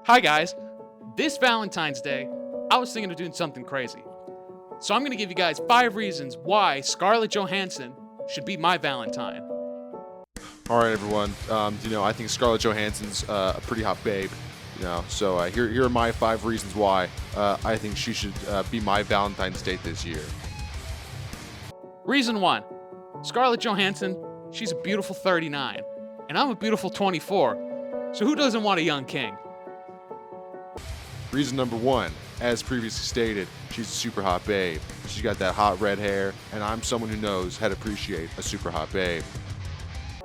Hi guys, this Valentine's Day, I was thinking of doing something crazy. So I'm going to give you guys 5 reasons why Scarlett Johansson should be my Valentine. All right, everyone. I think Scarlett Johansson's a pretty hot babe. So here are my 5 reasons why I think she should be my Valentine's date this year. Reason 1, Scarlett Johansson, she's a beautiful 39, and I'm a beautiful 24. So who doesn't want a young king? Reason number 1, as previously stated, she's a super hot babe. She's got that hot red hair, and I'm someone who knows how to appreciate a super hot babe.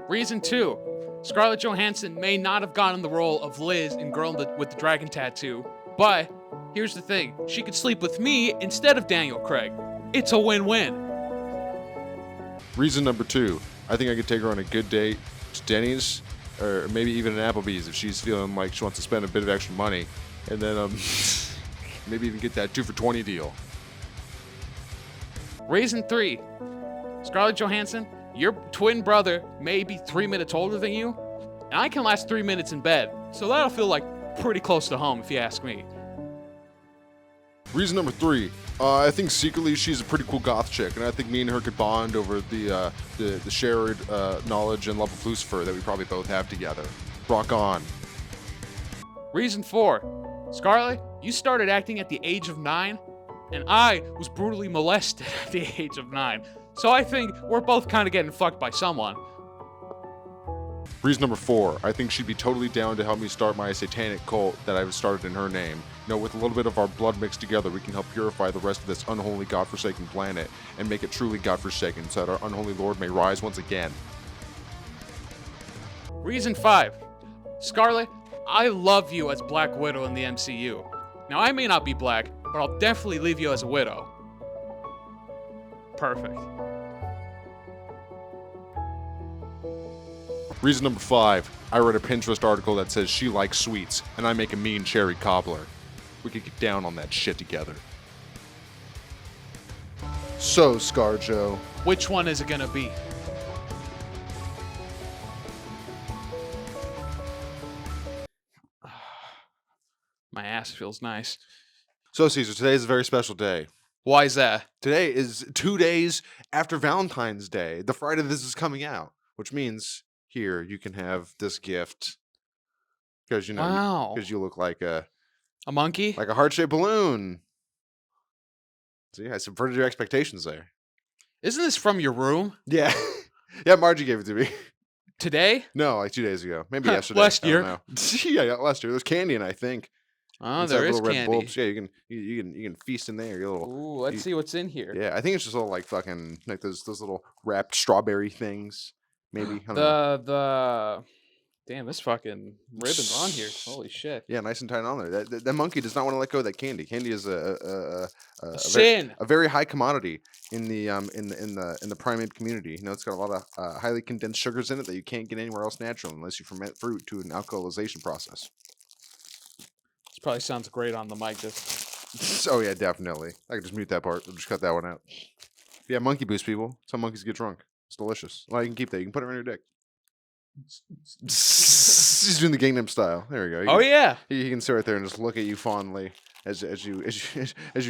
Reason 2, Scarlett Johansson may not have gotten the role of Liz in Girl with the Dragon Tattoo, but here's the thing, she could sleep with me instead of Daniel Craig. It's a win-win. Reason number 2, I think I could take her on a good date to Denny's, or maybe even an Applebee's if she's feeling like she wants to spend a bit of extra money, and then maybe even get that 2 for $20 deal. Reason 3, Scarlett Johansson, your twin brother may be 3 minutes older than you, and I can last 3 minutes in bed, so that'll feel like pretty close to home if you ask me. Reason number 3, I think secretly she's a pretty cool goth chick, and I think me and her could bond over the shared knowledge and love of Lucifer that we probably both have together. Rock on. Reason 4, Scarlett, you started acting at the age of 9, and I was brutally molested at the age of 9, so I think we're both kind of getting fucked by someone. Reason number 4, I think she'd be totally down to help me start my satanic cult that I've started in her name. With a little bit of our blood mixed together, we can help purify the rest of this unholy, godforsaken planet and make it truly godforsaken so that our unholy Lord may rise once again. Reason 5, Scarlett, I love you as Black Widow in the MCU. Now, I may not be black, but I'll definitely leave you as a widow. Perfect. Reason number 5, I read a Pinterest article that says she likes sweets, and I make a mean cherry cobbler. We could get down on that shit together. So, ScarJo, Which one is it gonna be? My ass feels nice. So Caesar, today is a very special day. Why is that? Today is 2 days after Valentine's Day, the Friday this is coming out, which means here you can have this gift because Wow. because you look like a monkey? like a heart-shaped balloon. See, I subverted your expectations there. Isn't this from your room? Yeah, yeah. Margie gave it to me. Today? No, like 2 days ago, maybe yesterday. Last I year. don't know. Yeah, last year. There's candy in it, I think. Oh, Inside there is little red candy. bulbs. Yeah, you can feast in there. Your little. Ooh, let's see what's in here. Yeah, I think it's just little like fucking like those little wrapped strawberry things. Maybe I don't know. The damn, this fucking ribbon's on here. Holy shit. Yeah, nice and tight on there. That monkey does not want to let go of that candy. Candy is a Sin. a very high commodity in the primate community. It's got a lot of highly condensed sugars in it that you can't get anywhere else natural unless you ferment fruit to an alcoholization process. This probably sounds great on the mic. Just Oh yeah, definitely. I could just mute that part. I'll just cut that one out. Yeah, monkey boost, people. Some monkeys get drunk. It's delicious. Well, you can keep that. You can put it on your dick. He's doing the Gangnam Style. There we go. He can sit right there and just look at you fondly as you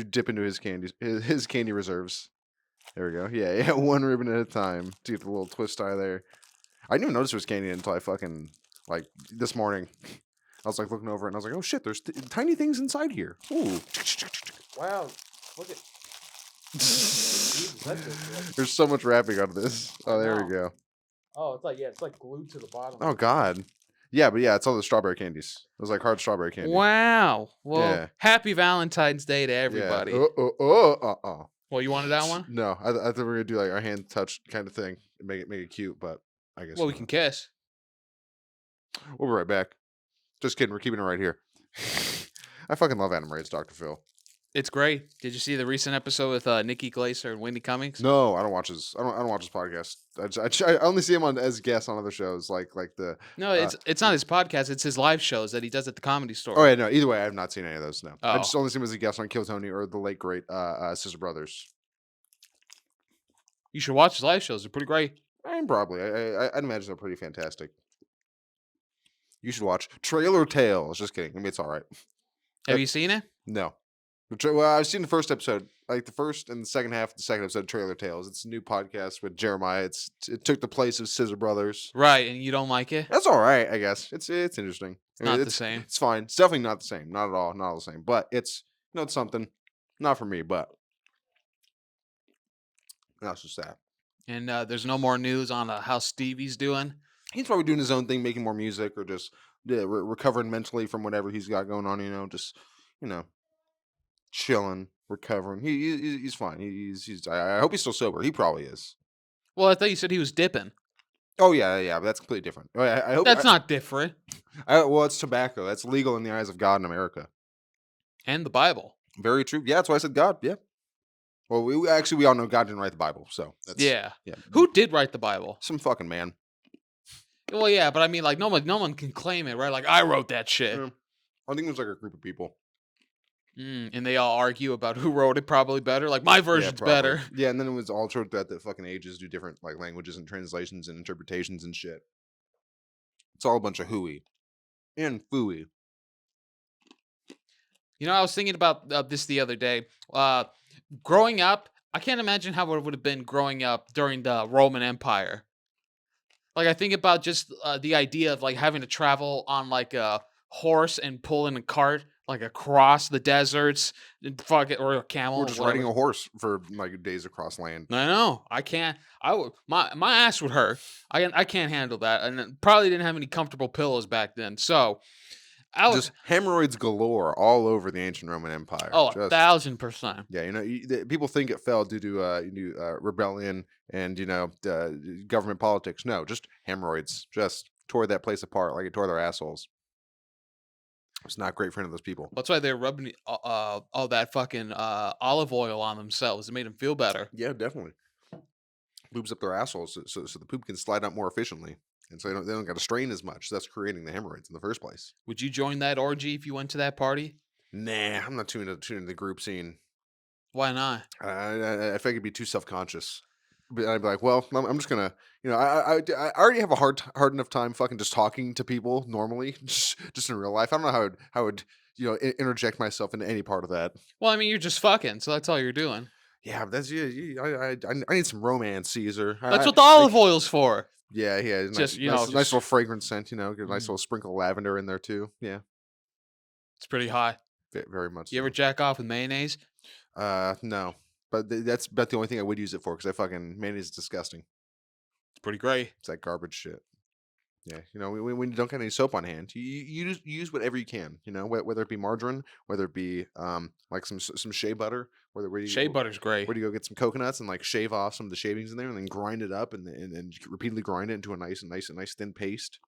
dip into his candy reserves. There we go. Yeah, one ribbon at a time to get the little twist tie there. I didn't even notice there was candy until I fucking like this morning. I was like looking over it and I was like, oh shit, there's tiny things inside here. Ooh. wow. Look at. There's so much wrapping on this. Oh, there we go. Oh, it's like glued to the bottom. Oh God. Yeah, but yeah, it's all the strawberry candies. It was like hard strawberry candy. Wow. Well, Yeah. Happy Valentine's Day to everybody. Yeah. Well, you wanted that one? No, I thought we were gonna do like our hand touch kind of thing and make it cute, but I guess. Well, we not. can kiss. We'll be right back. Just kidding. We're keeping it right here. I fucking love Anna Marie's Dr. Phil. It's great. Did you see the recent episode with Nikki Glaser and Wendy Cummings? No, I don't watch his. I don't watch his podcast. I only see him as guests on other shows, like the. No, it's not his podcast. It's his live shows that he does at the Comedy Store. Oh yeah, no. Either way, I have not seen any of those. No, I Oh. just only see him as a guest on Kill Tony or the late great Sister Brothers. You should watch his live shows. They're pretty great. And probably, I'd imagine they're pretty fantastic. You should watch Trailer Tales. Just kidding. I mean, it's all right. Have you seen it? No. Well, I've seen the first episode, like the first and the second half of the second episode of Trailer Tales. It's a new podcast with Jeremiah. It took the place of Scissor Brothers. Right, and you don't like it? That's all right, I guess. It's interesting. It's not the same. It's fine. It's definitely not the same. Not at all. Not all the same. But it's it's something. Not for me, but that's just that. And there's no more news on how Stevie's doing. He's probably doing his own thing, making more music, or just recovering mentally from whatever he's got going on. Just chilling, recovering. He's fine. I hope he's still sober. He probably is. Well, I thought you said he was dipping. Oh yeah, but that's completely different. I hope that's not different. Well, it's tobacco. That's legal in the eyes of God in America and the Bible. Very true. Yeah, that's why I said God. Yeah. Well, we all know God didn't write the Bible, so that's, yeah. Who did write the Bible? Some fucking man. Well, yeah, but I mean, like, no one can claim it, right? Like, I wrote that shit. Yeah. I think there's like a group of people. And they all argue about who wrote it probably better. Like, my version's better. Yeah, and then it was altered that the fucking ages do different like languages and translations and interpretations and shit. It's all a bunch of hooey and fooey. I was thinking about this the other day. Growing up, I can't imagine how it would have been growing up during the Roman Empire. Like, I think about just the idea of like having to travel on like a horse and pull in a cart like across the deserts and or a camel, or just riding a horse for like days across land. I know. I can't. My ass would hurt. I can't handle that, and probably didn't have any comfortable pillows back then. So. Just hemorrhoids galore all over the ancient Roman Empire. Oh, 1,000%. Yeah, people think it fell due to rebellion and government politics. No, just hemorrhoids. Just tore that place apart like it tore their assholes. It's not great for any of those people. That's why they're rubbing all that fucking olive oil on themselves. It made them feel better. Yeah, definitely. Lubes up their assholes so the poop can slide out more efficiently. And so they don't got to strain as much. That's creating the hemorrhoids in the first place. Would you join that orgy if you went to that party? Nah, I'm not too into the group scene. Why not? I think it'd be too self-conscious. But I'd be like, well, I'm just gonna, I already have a hard enough time fucking just talking to people normally, just in real life. I don't know how I would interject myself into any part of that. Well, I mean, you're just fucking, so that's all you're doing. Yeah, but that's I need some romance, Caesar. That's what the olive oil's for. Yeah. Just nice little fragrant scent. Get a nice little sprinkle of lavender in there too. Yeah, it's pretty hot. Very much. You ever jack off with mayonnaise? No, but that's about the only thing I would use it for because mayonnaise is disgusting. It's pretty great. It's that garbage shit. Yeah, when you don't got any soap on hand, you just use whatever you can. Whether it be margarine, whether it be like some shea butter, shea butter's great. Where do you go get some coconuts and like shave off some of the shavings in there and then grind it up and repeatedly grind it into a nice thin paste.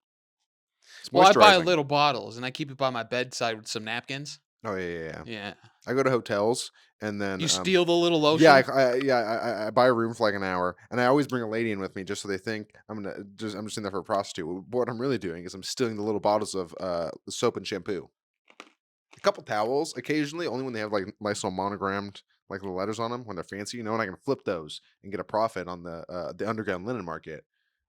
Well, I buy little bottles and I keep it by my bedside with some napkins. Oh yeah. Yeah. I go to hotels and then you steal the little lotion. Yeah, I buy a room for like an hour, and I always bring a lady in with me just so they think I'm just in there for a prostitute. What I'm really doing is I'm stealing the little bottles of soap and shampoo, a couple towels occasionally, only when they have like nice little monogrammed like little letters on them when they're fancy, and I can flip those and get a profit on the underground linen market,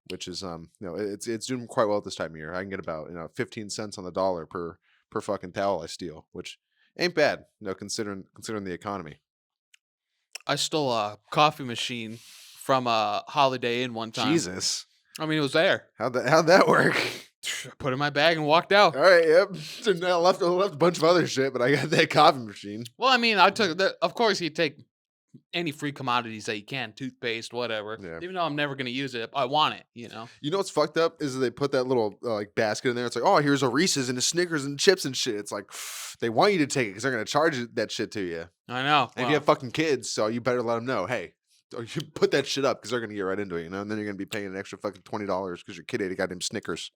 which is it's doing quite well at this time of year. I can get about 15 cents on the dollar per fucking towel I steal, which ain't bad, considering the economy. I stole a coffee machine from a Holiday Inn one time. Jesus. I mean, it was there. How'd that work? Put it in my bag and walked out. All right, yep. So now I left a bunch of other shit, but I got that coffee machine. Well, I mean, I took that. Of course, you take any free commodities that you can, toothpaste, whatever. Yeah. Even though I'm never going to use it, I want it, You know what's fucked up is they put that little like basket in there. It's like, oh, here's a Reese's and a Snickers and chips and shit. It's like they want you to take it because they're going to charge that shit to you. I know. And if you have fucking kids, so you better let them know, hey, you put that shit up because they're going to get right into it, and then you're going to be paying an extra fucking $20 because your kid ate a goddamn Snickers.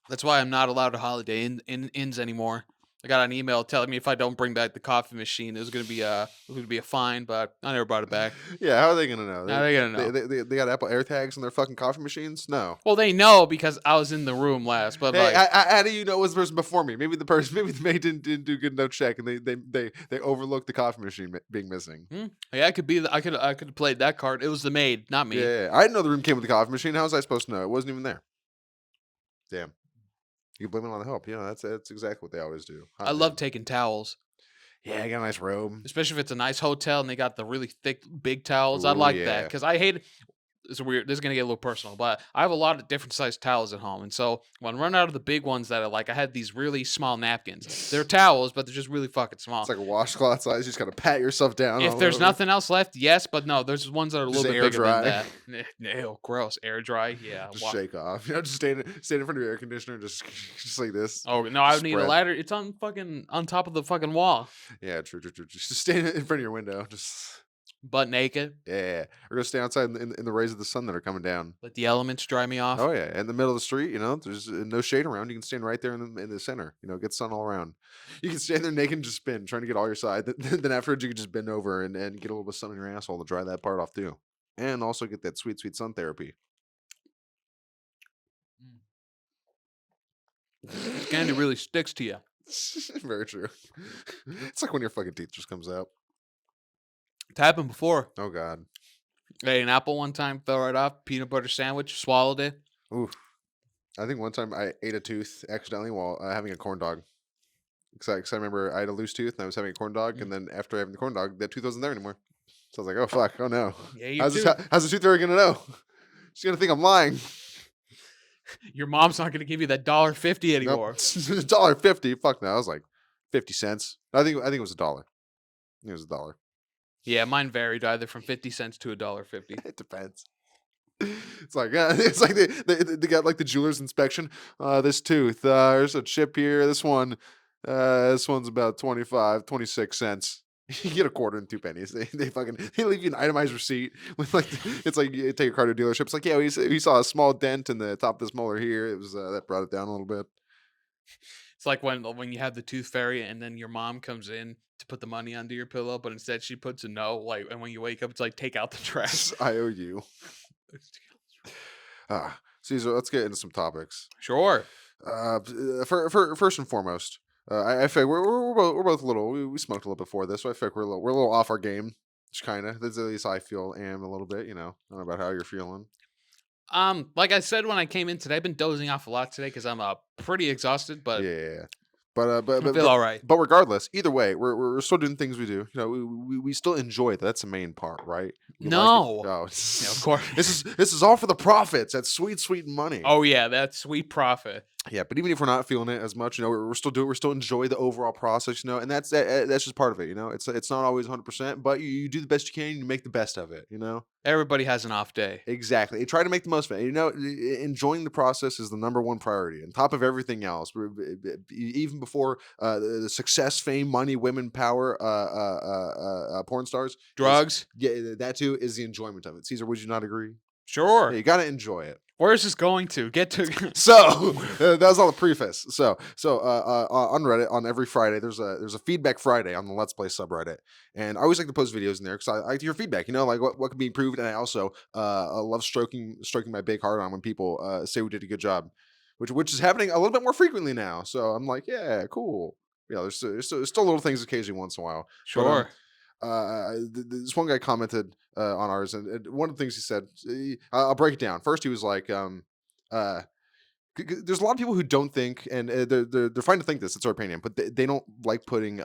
That's why I'm not allowed to Holiday Inns anymore. I got an email telling me if I don't bring back the coffee machine, there's going to be a fine, but I never brought it back. Yeah, how are they going to know? How are they going to know? They got Apple AirTags in their fucking coffee machines? No. Well, they know because I was in the room last. But hey, how do you know it was the person before me? Maybe the maid didn't do good enough check, and they overlooked the coffee machine being missing. Yeah, I could have played that card. It was the maid, not me. Yeah, I didn't know the room came with the coffee machine. How was I supposed to know? It wasn't even there. Damn. You blame it on the help. That's exactly what they always do. I love taking towels. Yeah, I got a nice robe. Especially if it's a nice hotel and they got the really thick, big towels. I Ooh, like that yeah. because I hate. It's weird. This is gonna get a little personal, but I have a lot of different sized towels at home, and so when I run out of the big ones that I like, I had these really small napkins. They're towels, but they're just really fucking small. It's like a washcloth size. You just gotta pat yourself down. If there's nothing else left, yes, but no, there's ones that are a Just little bit air bigger dry. than that. Ew, gross. Air dry, yeah. Just shake off. Just stand in front of your air conditioner, just like this. Oh no, I would need a spread. ladder. It's on top of the fucking wall. Yeah, true. Just stand in front of your window. Just Butt naked. yeah. Or go stand outside in the rays of the sun that are coming down. Let the elements dry me off. Oh yeah, in the middle of the street, there's no shade around. You can stand right there in the center. Get sun all around. You can stand there naked and just spin, trying to get all your side. Then afterwards, you can just bend over and get a little bit of sun in your asshole to dry that part off too, and also get that sweet sun therapy. Candy really sticks to you. Very true. It's like when your fucking teeth just comes out. It's happened before. Oh god. I ate an apple one time, fell right off. Peanut butter sandwich, swallowed it. Ooh. I think one time I ate a tooth accidentally while having a corn dog. Because I remember I had a loose tooth and I was having a corn dog, and then after having the corn dog, that tooth wasn't there anymore. So I was like, oh fuck, oh no. Yeah, How's the tooth fairy gonna know? She's gonna think I'm lying. Your mom's not gonna give you that $1.50 anymore. Nope. $1.50. Fuck no. I was like 50 cents. I think it was $1. It was $1. Yeah, mine varied either from 50 cents to $1.50. It depends. It's like they got like the jeweler's inspection. This tooth, there's a chip here. This one's about 26 cents. You get a quarter and 2 pennies. They leave you an itemized receipt with it's like you take your car to a dealership. It's like, yeah, we saw a small dent in the top of this molar here. It was that brought it down a little bit. It's like when you have the tooth fairy and then your mom comes in to put the money under your pillow, but instead she puts a no. Like, and when you wake up, it's like, take out the trash. I owe you. Caesar, let's get into some topics. Sure. First and foremost, I feel like we're both a little. We smoked a little before this, so I feel like we're a little off our game. Just kind of. That's at least I am a little bit. I don't know about how you're feeling. Like I said when I came in today, I've been dozing off a lot today because I'm pretty exhausted. But yeah. But I feel all right. But regardless, either way, we're still doing things we do. We still enjoy it. That's the main part, right? No. Oh, yeah, of course. This is all for the profits. That's sweet money. Oh yeah, that's sweet profit. Yeah, but even if we're not feeling it as much, we're still enjoy the overall process, and that's just part of it. It's not always 100%, but you do the best you can. You make the best of it. Everybody has an off day. Exactly. You try to make the most of it. Enjoying the process is the number one priority, on top of everything else. Even before the success, fame, money, women, power, porn stars, drugs. That too is the enjoyment of it. Caesar, would you not agree? Sure. Yeah, you got to enjoy it. Where is this going to? Get to. So that was all the preface. So on Reddit on every Friday there's a feedback Friday on the Let's Play subreddit, and I always like to post videos in there because I like to hear feedback. Like what can be improved, and I also love stroking my big heart on when people say we did a good job, which is happening a little bit more frequently now. So I'm like, yeah, cool. Yeah, there's still little things occasionally once in a while. Sure. This one guy commented on ours, and one of the things he said, I'll break it down. First, he was like, there's a lot of people who don't think, and they're fine to think this, it's our opinion, but they don't like putting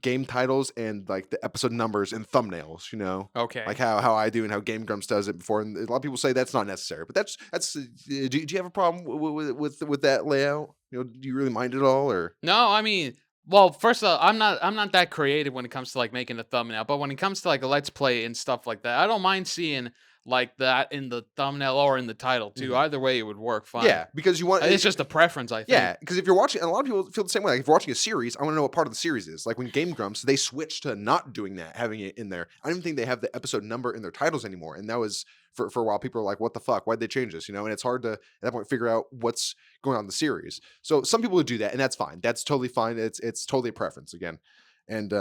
game titles and like the episode numbers in thumbnails, Okay. like how I do and how Game Grumps does it before, and a lot of people say that's not necessary, but that's do you have a problem with that layout? Do you really mind it all, or no? I mean, well, first of all, I'm not that creative when it comes to like making a thumbnail, but when it comes to like a Let's Play and stuff like that, I don't mind seeing like that in the thumbnail or in the title too. Either way, it would work fine. Yeah, because you want it's just a preference, I think. Yeah, because if you're watching, and a lot of people feel the same way. Like if you're watching a series, I want to know what part of the series is. Like when Game Grumps, they switched to not doing that, having it in there. I don't even think they have the episode number in their titles anymore, and that was for a while. People are like, "What the fuck? Why'd they change this?" And it's hard to at that point figure out what's going on in the series. So some people would do that, and that's fine. That's totally fine. It's totally a preference again, and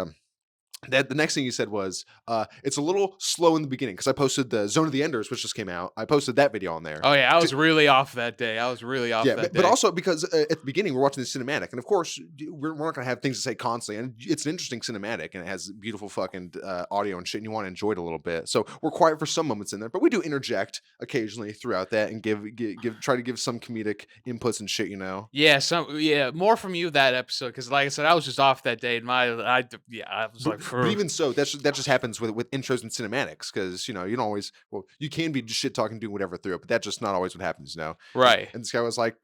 That the next thing he said was, it's a little slow in the beginning because I posted the Zone of the Enders, which just came out. I posted that video on there. Oh yeah, I was really off that day. I was really off Yeah, that but day. also because at the beginning we're watching the cinematic, and of course we're not going to have things to say constantly, and it's an interesting cinematic, and it has beautiful fucking audio and shit, and you want to enjoy it a little bit. So we're quiet for some moments in there, but we do interject occasionally throughout that and try to give some comedic inputs and shit, you know. Yeah, more from you that episode because, like I said, I was just off that day. And I was like, But even so, that just happens with intros and cinematics because you know you don't always you can be just shit talking doing whatever through it, but that's just not always what happens, you know. right. And this guy was like,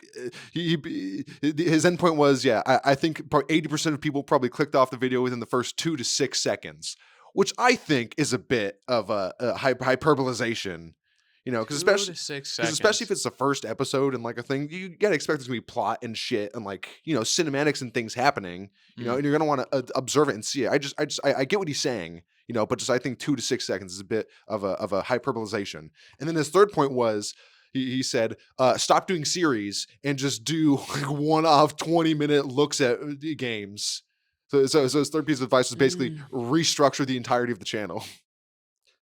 his endpoint was, yeah, I think probably 80% of people probably clicked off the video within the first 2 to 6 seconds, which I think is a bit of a hyperbolization, you know, because 2 to 6 especially if seconds. it's the first episode and like a thing, you gotta expect there's gonna be plot and shit and like you know cinematics and things happening, you know, Mm. and you're gonna want to observe it and see it. I get what he's saying, you know, but just I think 2 to 6 seconds is a bit of a hyperbolization. And then his third point was he said, stop doing series and just do like one-off 20-minute looks at games. So his third piece of advice was basically Mm. restructure the entirety of the channel.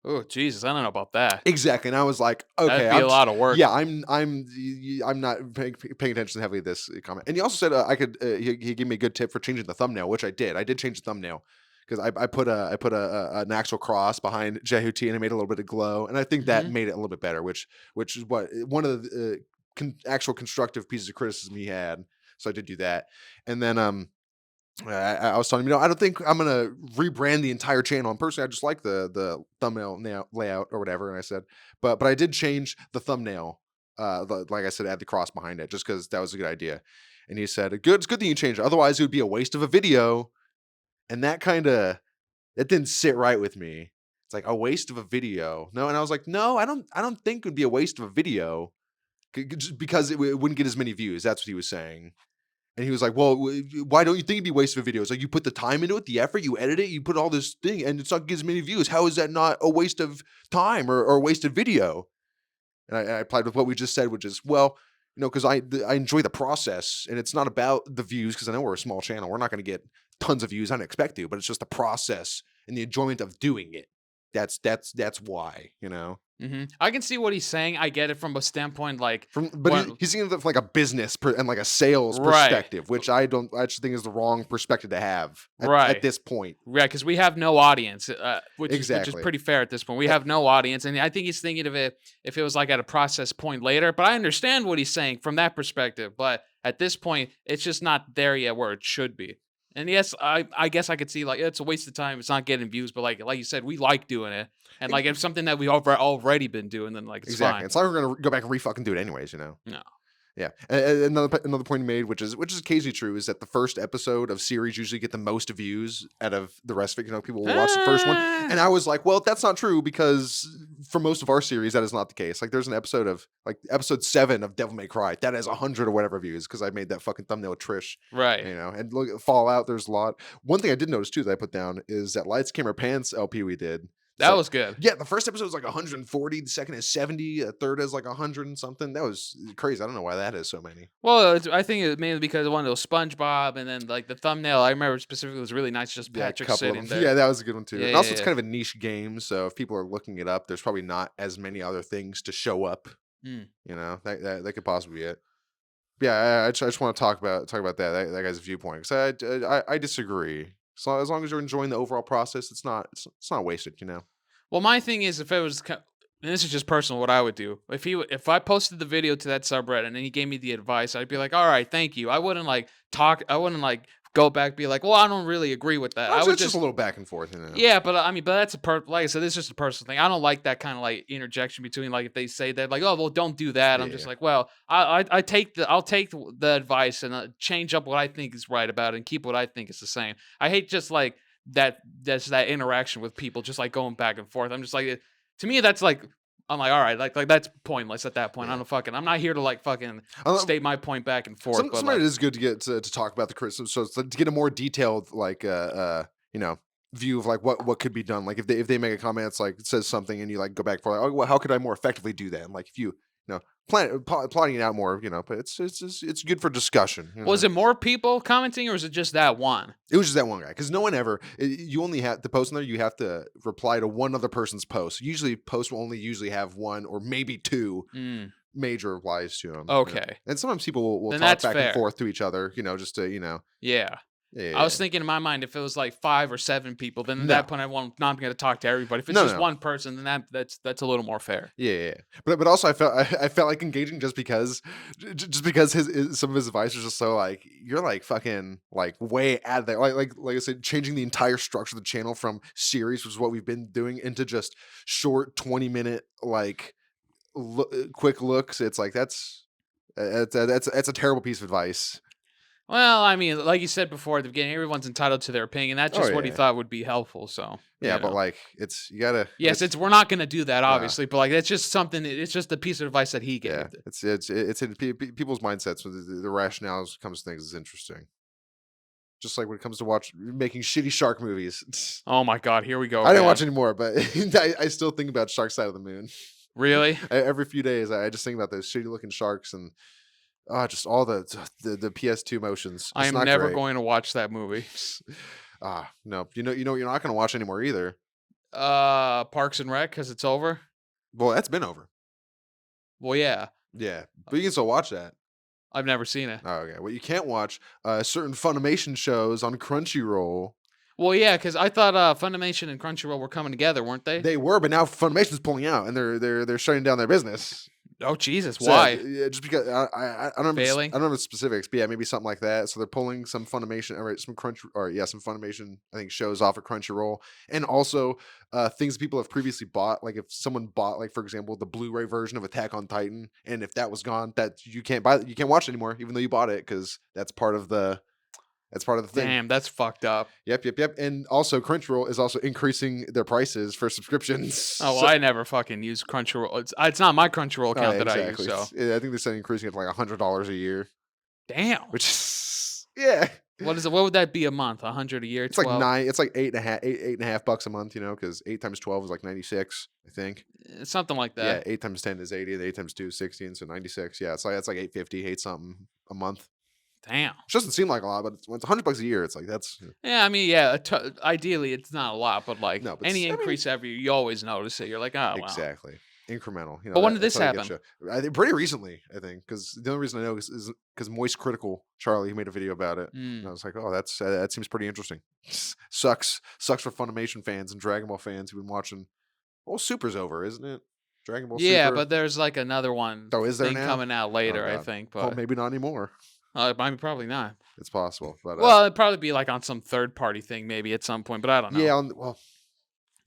Oh Jesus, I don't know about that. Exactly, and I was like, That'd okay, be a lot of work. yeah, I'm not paying attention heavily to this comment. And he also said I could. He gave me a good tip for changing the thumbnail, which I did. I did change the thumbnail because I put an actual cross behind Jehuti and I made a little bit of glow, and I think that Mhm. made it a little bit better. Which is what one of the actual constructive pieces of criticism he had. So I did do that, and then I was telling him, you know, I don't think I'm gonna rebrand the entire channel. And personally, I just like the thumbnail layout or whatever. And I said, but I did change the thumbnail, like I said, add the cross behind it, just because that was a good idea. And he said, good, it's good that you changed it. Otherwise, it would be a waste of a video. And that didn't sit right with me. It's like a waste of a video. No, and I was like, no, I don't think it would be a waste of a video just because it wouldn't get as many views. That's what he was saying. And he was like, "Well, why don't you think it'd be a waste of a video? It's like you put the time into it, the effort, you edit it, you put all this thing, and it's not getting as many views. How is that not a waste of time or a wasted video?" And I applied with what we just said, which is, well, you know, because I enjoy the process, and it's not about the views because I know we're a small channel. We're not going to get tons of views. I don't expect to, but it's just the process and the enjoyment of doing it. That's why, you know. I can see what he's saying. I get it from a standpoint like But when he's seeing it from like a business and like a sales right. perspective, which I just think is the wrong perspective to have at Right. this point. Yeah, because we have no audience, which is Exactly. pretty fair at this point. We Eh, have no audience, and I think he's thinking of it if it was like at a process point later. But I understand what he's saying from that perspective. But at this point, it's just not there yet where it should be. And yes, I guess I could see like it's a waste of time. It's not getting views, but like you said, we like doing it, and like if something that we already been doing, then like it's Exactly. fine. It's like we're gonna go back and fucking do it anyways, you know. No. Yeah. Another point he made, which is occasionally true, is that the first episode of series usually get the most views out of the rest of it. You know, people will watch the first one, and I was like, well, that's not true because for most of our series, that is not the case. Like, there's an episode of like episode 7 of Devil May Cry that has 100 or whatever views because I made that fucking thumbnail with Trish. Right. You know, and look at Fallout. There's a lot. One thing I did notice too that I put down is that Lights Camera Pants LP we did. It's That like, was good. yeah, the first episode was like 140, the second is 70, the third is like 100 and something. That was crazy. I don't know why that is so many. Well, I think it mainly because of one of those SpongeBob, and then like the thumbnail. I remember specifically was really nice, just Yeah, a Patrick couple of sitting them. there. Yeah, that was a good one too. Yeah, And yeah, also, it's yeah. kind of a niche game, so if people are looking it up, there's probably not as many other things to show up. Mm. You know, that could possibly be it. Yeah, I just want to talk about that guy's viewpoint because I disagree. So as long as you're enjoying the overall process, it's not wasted. You know. Well, my thing is, if it was, and this is just personal, what I would do if I posted the video to that subreddit and then he gave me the advice, I'd be like, all right, thank you. I wouldn't like talk. I wouldn't like go back, be like, well, I don't really agree with that. No, I it's would just a just. little back and forth. You know. Yeah, but I mean, but that's like I said, this is just a personal thing. I don't like that kind of like interjection between like if they say that like, oh well, don't do that. I'm just Yeah. like, well, I'll take the advice and change up what I think is right about it and keep what I think is the same. I hate just like that's that interaction with people just like going back and forth. I'm just like to me that's like I'm like all right like that's pointless at that point. Yeah. I'm not here to like fucking Um, state my point back and forth. But Sometimes like it is good to get to talk about the criticism, so it's like to get a more detailed like you know view of like what could be done. Like if they make a comment, it's like it says something, and you like go back for like, oh well, how could I more effectively do that? And like if you plotting it out more, but it's good for discussion. Was it more people commenting, or was it just that one? It was just that one guy, because no one ever. You only have to post in there. You have to reply to one other person's post. Usually, posts will only usually have one or maybe two major replies to them. Okay, and sometimes people will then talk that's back fair. and forth to each other. Just to Yeah. Yeah. I was thinking in my mind, if it was like 5 or 7 people, then at that point I'm not going to talk to everybody. If it's just one person, then that's a little more fair. Yeah. But also I felt like engaging just because some of his advice was just so like, you're like fucking like way out of there. Like I said, changing the entire structure of the channel from series, which is what we've been doing, into just short 20-minute like quick looks. It's like that's a terrible piece of advice. Well, I mean, like you said before at the beginning, everyone's entitled to their opinion. That's just what he thought would be helpful. So yeah, but like you gotta. Yes, we're not gonna do that, obviously, but like that's just something. It's just a piece of advice that he gave. Yeah, it's in people's mindsets. So the rationale when it comes to things is interesting. Just like when it comes to making shitty shark movies. Oh my god, here we go. I didn't watch anymore, but I still think about Shark Side of the Moon. Really? Every few days, I just think about those shitty looking sharks and just all the PS2 motions. I am never going to watch that movie. No. You're not going to watch anymore either. Parks and Rec, because it's over. Well, that's been over. Well, yeah. Yeah, but you can still watch that. I've never seen it. Oh, okay. Well, you can't watch certain Funimation shows on Crunchyroll. Well, yeah, because I thought Funimation and Crunchyroll were coming together, weren't they? They were, but now Funimation's pulling out, and they're shutting down their business. Oh Jesus! Why? Yeah, just because I don't remember. Failing? I don't remember the specifics, but yeah, maybe something like that. So they're pulling some Funimation, or some some Funimation. I think shows off of Crunchyroll, and also things people have previously bought. Like if someone bought, like for example, the Blu-ray version of Attack on Titan, and if that was gone, that you can't watch it anymore, even though you bought it, because that's part of the. That's part of the thing. Damn, that's fucked up. Yep. And also, Crunchyroll is also increasing their prices for subscriptions. Oh, well, I never fucking use Crunchyroll. It's not my Crunchyroll account that I use. So I think they're saying increasing it to like $100 a year. Damn. Which is What is it? What would that be a month? 100 a year? It's 12? Like $9. It's like $8.50 a month. Because 8 times 12 is like 96. I think something like that. Yeah, 8 times 10 is 80. And 8 times 2 is 60. And so 96. Yeah, it's like $8.50, 8 something a month. Damn. Which doesn't seem like a lot, but when it's $100 a year, it's like that's. Yeah, I mean, ideally it's not a lot, but like any increase every year, you always notice it. You're like, oh, exactly. Wow. Incremental. But when did this happen? I think pretty recently, I think, because the only reason I know is because Moist Critical Charlie made a video about it, and I was like, oh, that seems pretty interesting. Sucks for Funimation fans and Dragon Ball fans who've been watching. Well, Super's over, isn't it? Dragon Ball Super. Yeah, but there's like another one. Oh, is there now? Coming out later, I think. But maybe not anymore. Probably not. It's possible, but it'd probably be like on some third-party thing, maybe at some point. But I don't know.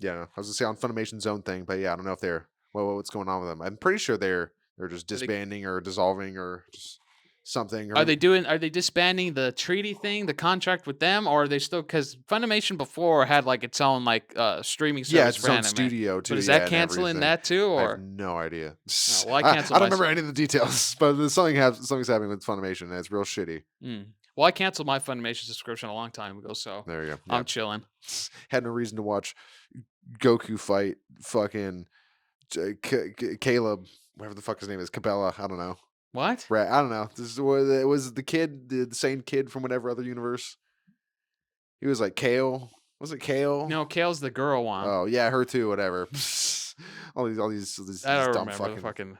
Yeah, I was gonna say on Funimation's own thing, but yeah, I don't know if they're what's going on with them. I'm pretty sure they're just disbanding or dissolving or just something. Are they disbanding the treaty thing, the contract with them, or are they still? Because Funimation before had like its own like streaming service. Yeah, it's its own studio too. But is that canceling that too, or I have no idea? Oh, well, I don't remember any of the details, but something's happening with Funimation, and it's real shitty. Well, I canceled my Funimation subscription a long time ago, so there you go. I'm chilling. Had no reason to watch Goku fight fucking Caleb, whatever the fuck his name is, Cabela. I don't know. What? Right, I don't know. This is what it was. The kid, the same kid from whatever other universe. He was like Kale. Was it Kale? No, Kale's the girl one. Oh yeah, her too. Whatever. all these I don't dumb remember fucking.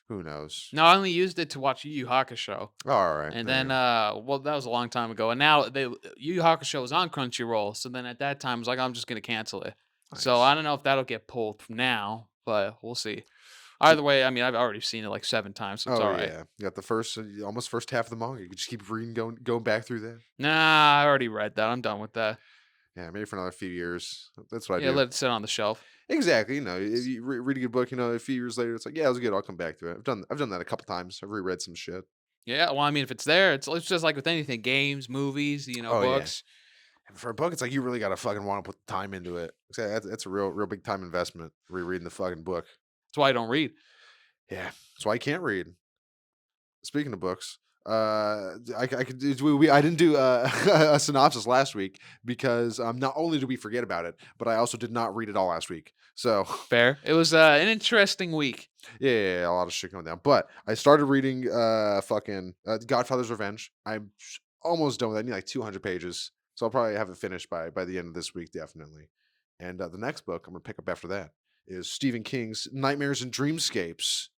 Who knows? No, I only used it to watch Yu Yu Hakusho. Oh, all right. And then, that was a long time ago. And now Yu Yu Hakusho was on Crunchyroll. So then at that time, I was like, I'm just gonna cancel it. Nice. So I don't know if that'll get pulled now, but we'll see. Either way, I mean, I've already seen it like 7 times, so it's all right. Yeah, you got the almost first half of the manga. You can just keep reading, going back through that. Nah, I already read that. I'm done with that. Yeah, maybe for another few years. That's what I do. Yeah, let it sit on the shelf. Exactly. If you read a good book, a few years later, it's like, yeah, it was good. I'll come back to it. I've done that a couple times. I've reread some shit. Yeah, well, I mean, if it's there, it's just like with anything, games, movies, books. Yeah. For a book, it's like you really got to fucking want to put the time into it. That's a real big time investment, rereading the fucking book. That's why I don't read. Yeah, that's why I can't read. Speaking of books, I didn't do a synopsis last week because not only did we forget about it, but I also did not read it all last week. So fair. It was an interesting week. Yeah, a lot of shit going down. But I started reading Godfather's Revenge. I'm almost done with that. I need like 200 pages, so I'll probably have it finished by the end of this week, definitely. And the next book I'm gonna pick up after that is Stephen King's Nightmares and Dreamscapes.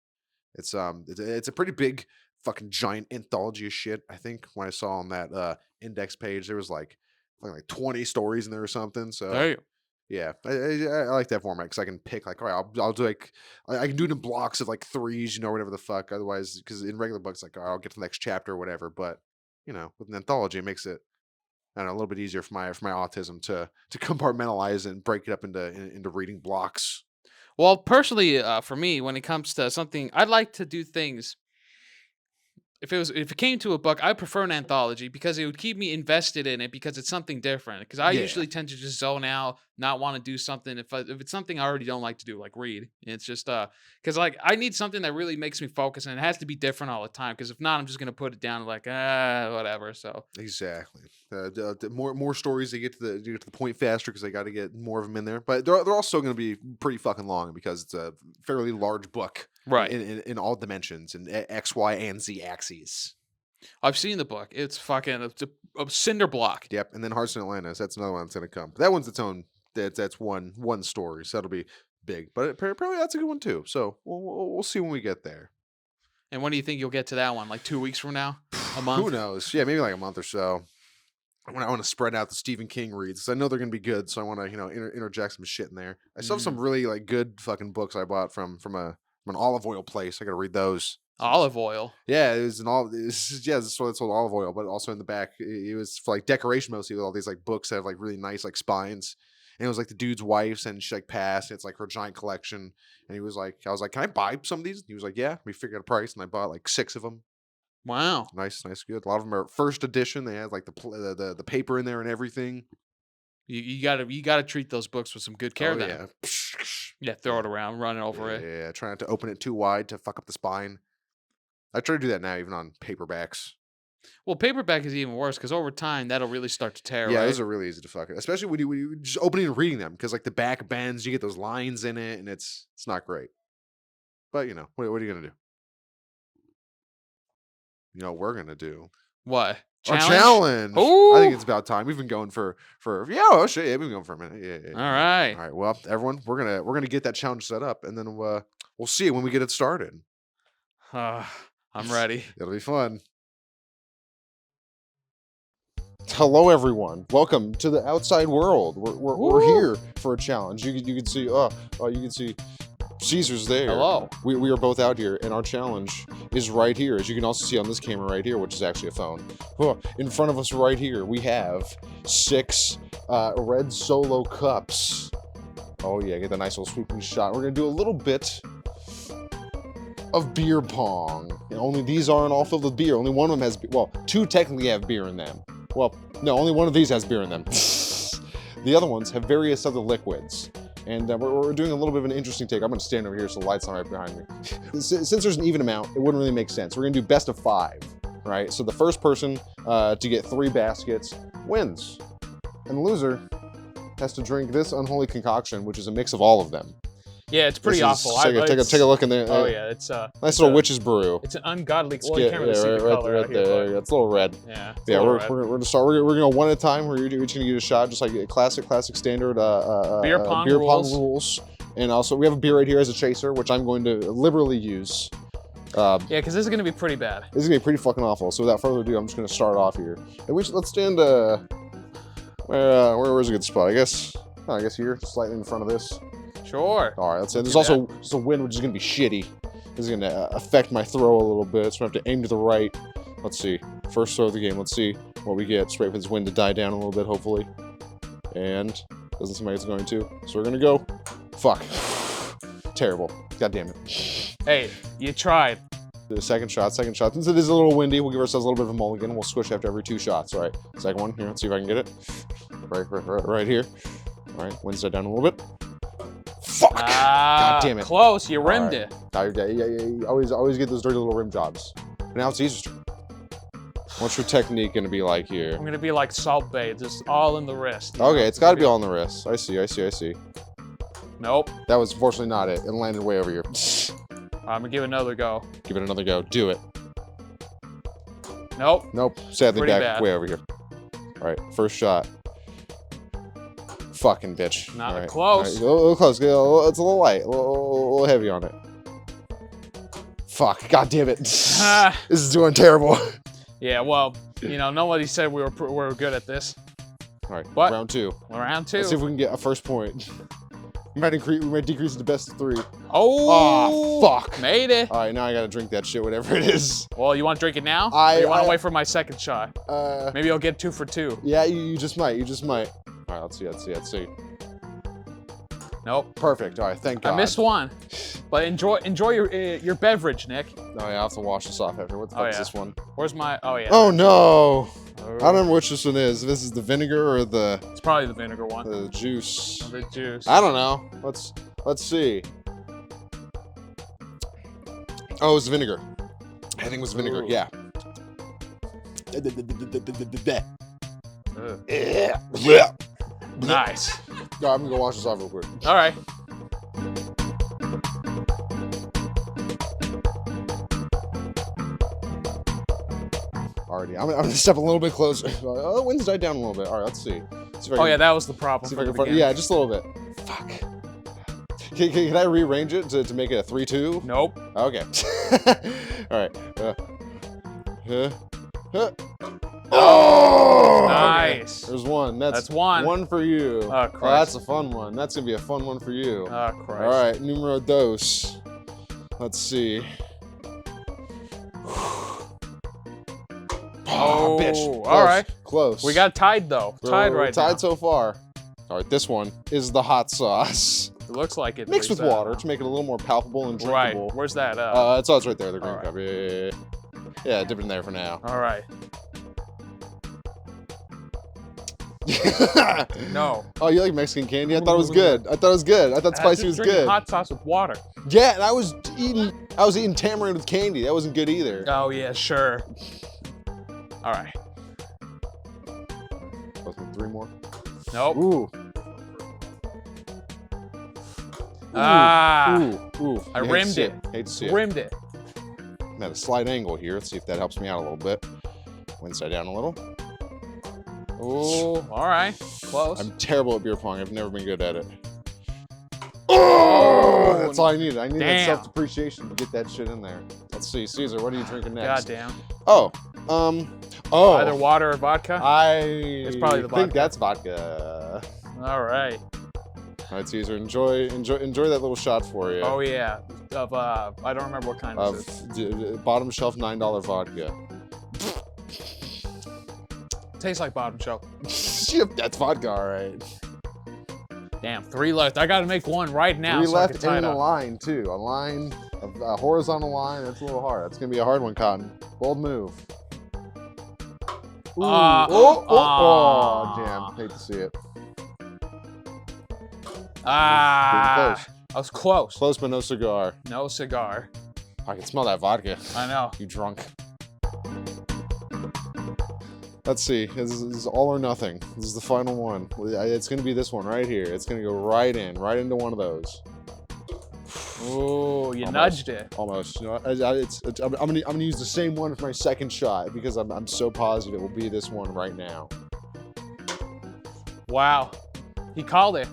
It's a pretty big fucking giant anthology of shit. I think when I saw on that index page there was like 20 stories in there or something. So Hey. yeah, I like that format because I can pick like, all right, I'll do like I can do it in blocks of like threes, whatever the fuck. Otherwise, because in regular books, like, all right, I'll get to the next chapter or whatever. But with an anthology, it makes it I don't know, a little bit easier for my autism to compartmentalize and break it up into reading blocks. Well, personally, for me, when it comes to something, I'd like to do things. If it came to a book, I prefer an anthology because it would keep me invested in it because it's something different. Because I Yeah. usually tend to just zone out, not want to do something. If it's something I already don't like to do, like read, it's just because like I need something that really makes me focus, and it has to be different all the time. Because if not, I'm just gonna put it down like whatever. So Exactly. The more stories they get to the point faster because they got to get more of them in there. But they're also going to be pretty fucking long because it's a fairly large book, right. In all dimensions and X, Y, and Z axes. I've seen the book. It's a cinder block. Yep. And then Hearts in Atlantis. That's another one that's going to come. But that one's its own. That's one story. So that'll be big. But apparently that's a good one too. So we'll see when we get there. And when do you think you'll get to that one? Like 2 weeks from now? A month? Who knows? Yeah, maybe like a month or so. I want to spread out the Stephen King reads because I know they're going to be good. So I want to interject some shit in there. I still have some really like good fucking books I bought from an olive oil place. I got to read those. Olive oil. Yeah, it was that's what it's called, olive oil, but also in the back it was for like decoration mostly with all these like books that have like really nice like spines. And it was like the dude's wife's and she like passed. It's like her giant collection. And I was like, can I buy some of these? And he was like, yeah. We figured out a price and I bought like 6 of them. Wow. Nice, good. A lot of them are first edition. They had like the paper in there and everything. You gotta treat those books with some good care. Oh, then. Yeah, throw it around, run it over it. Yeah, try not to open it too wide to fuck up the spine. I try to do that now, even on paperbacks. Well, paperback is even worse because over time that'll really start to tear. Yeah, right? those are really easy to fuck it, especially when you just opening and reading them because like the back bends, you get those lines in it, and it's not great. But what are you gonna do? What we're gonna do. What? Our challenge. Ooh. I think it's about time. We've been going for oh shit, yeah, we've been going for a minute. Yeah. All right. Well, everyone, we're gonna get that challenge set up, and then we'll see it when we get it started. I'm ready. It'll be fun. Hello, everyone. Welcome to the outside world. We're here for a challenge. You can see you can see Caesar's there. Hello. We are both out here, and our challenge is right here, as you can also see on this camera right here, which is actually a phone. In front of us right here, we have 6 red Solo cups. Oh yeah, get the nice little swooping shot. We're gonna do a little bit of beer pong. And only these aren't all filled with beer. Only one of them has, 2 technically have beer in them. Well, no, only one of these has beer in them. The other ones have various other liquids. And we're doing a little bit of an interesting take. I'm going to stand over here so the light's not right behind me. Since there's an even amount, it wouldn't really make sense. We're going to do best of 5, right? So the first person to get 3 baskets wins. And the loser has to drink this unholy concoction, which is a mix of all of them. Yeah, it's pretty awful. Take a look in there. Oh yeah, it's nice little witch's brew. It's an ungodly. Well, you can't really see the color right there. It's a little red. Yeah. We're gonna start. We're gonna go one at a time. We're each gonna get a shot, just like a classic standard beer pong rules. And also, we have a beer right here as a chaser, which I'm going to liberally use. Yeah, because this is gonna be pretty bad. This is gonna be pretty fucking awful. So without further ado, I'm just gonna start off here. And let's stand. Where's a good spot? I guess here, slightly in front of this. Sure. All right, let's say there's also a wind, which is going to be shitty. This is going to affect my throw a little bit, so I have to aim to the right. Let's see. First throw of the game. Let's see what we get. Just wait for this wind to die down a little bit, hopefully. And doesn't seem like it's going to. So we're going to go. Fuck. Terrible. God damn it. Hey, you tried. The second shot. Since it is a little windy, we'll give ourselves a little bit of a mulligan. We'll switch after every 2 shots. All right. Second one. Here, let's see if I can get it. Right here. All right. Wind's died down a little bit. Fuck! God damn it. Close, you rimmed it. Yeah, always get those dirty little rim jobs. And now it's Caesar's turn. What's your technique gonna be like here? I'm gonna be like Salt Bae, just all in the wrist. Okay, it's gotta be all in the wrist. I see. Nope. That was fortunately not it. It landed way over here. I'm gonna give it another go. Give it another go. Do it. Nope. Nope. Sadly Pretty back bad. way over here. All right, first shot. Fucking bitch. Not all right. close. All right. A little close. It's a little light. A little heavy on it. Fuck. God damn it. This is doing terrible. Yeah, well, you know, nobody said we were good at this. All right, But round 2. Round 2. Let's see if we can get a first point. We might decrease it to best of 3. Oh, fuck. Made it. All right, now I gotta drink that shit, whatever it is. Well, you want to drink it now? Or you want to wait for my second shot? Maybe I'll get 2 for 2. Yeah, you just might. All right, let's see. Nope. Perfect. All right, thank God. I missed one. But enjoy your beverage, Nick. Oh yeah, I'll have to wash this off after. What the fuck is this one? Where's my? Oh yeah. Oh no! I don't remember which this one is. If this is the vinegar or the. It's probably the vinegar one. The juice. The juice. I don't know. Let's see. Oh, it was vinegar. I think it was vinegar. Ooh. Yeah. Nice. No, I'm gonna go wash this off real quick. All right. Already, I'm gonna step a little bit closer. Oh, the wind's died down a little bit. All right, let's see. Yeah, that was the problem. Yeah, just a little bit. Fuck. Can I rearrange it to make it a 3-2? Nope. Okay. All right. Oh! Nice. Okay. There's one. That's one. One for you. Oh, Christ. Oh, that's a fun one. That's gonna be a fun one for you. Oh, Christ. All right, numero dos. Let's see. Oh, bitch. Close. All right. Close. We got tied though. Tied We're right now. tied so far. All right, this one is the hot sauce. It looks like it. Mixed with water to make it a little more palpable and drinkable. Right. Where's that? It's right there. The green cup. Yeah, dip it in there for now. All right. No. Oh, you like Mexican candy? I thought it was good. I thought spicy was good. Hot sauce with water. Yeah, and I was eating tamarind with candy. That wasn't good either. Oh yeah, sure. All right. Let's make 3 more. Nope. Ooh. Ah. Ooh. I rimmed it. Hate to see it. Rimmed it. I'm at a slight angle here. Let's see if that helps me out a little bit. Wind side down a little. Ooh. All right. Close. I'm terrible at beer pong. I've never been good at it. Oh! That's all I needed. I need that self-depreciation to get that shit in there. Let's see. Caesar, what are you drinking next? Goddamn. Oh. Either water or vodka? It's probably the vodka. I think that's vodka. All right. All right, Caesar, enjoy that little shot for you. Oh yeah. Of I don't remember what kind of bottom shelf $9 vodka. Tastes like bottom shelf. Shit, that's vodka, all right. Damn, 3 left. I gotta make 1 right now. 3 so left I and a line too. A horizontal line. That's a little hard. That's gonna be a hard one, Cotton. Bold move. Ooh. Oh, damn. Hate to see it. Close. I was close. Close, but no cigar. No cigar. I can smell that vodka. I know. You drunk. Let's see. This is all or nothing. This is the final one. It's going to be this one right here. It's going to go right into one of those. Ooh, you nudged it. Almost. You know, I'm gonna use the same one for my second shot because I'm so positive it will be this one right now. Wow. He called it.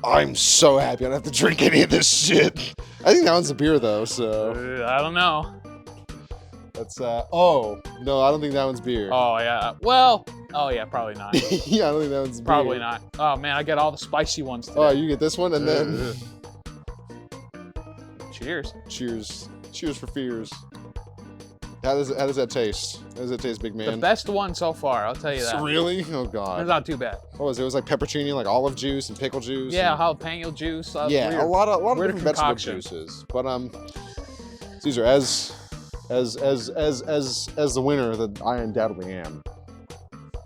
I'm so happy I don't have to drink any of this shit. I think that one's a beer though, so. I don't know. That's oh no, I don't think that one's beer. Oh yeah. Well, oh yeah, probably not. Yeah, I don't think that one's probably beer. not. Oh man, I got all the spicy ones today. Oh, you get this one and then. Cheers. Cheers. Cheers for fears. How does that taste? How does it taste, big man? The best one so far, I'll tell you that. Really? Oh god. It's not too bad. What was it? It was like pepperoni, like olive juice and pickle juice. Yeah, jalapeno juice. Yeah, weird. a lot of different vegetable concoction. juices. But Caesar, as the winner that I undoubtedly am,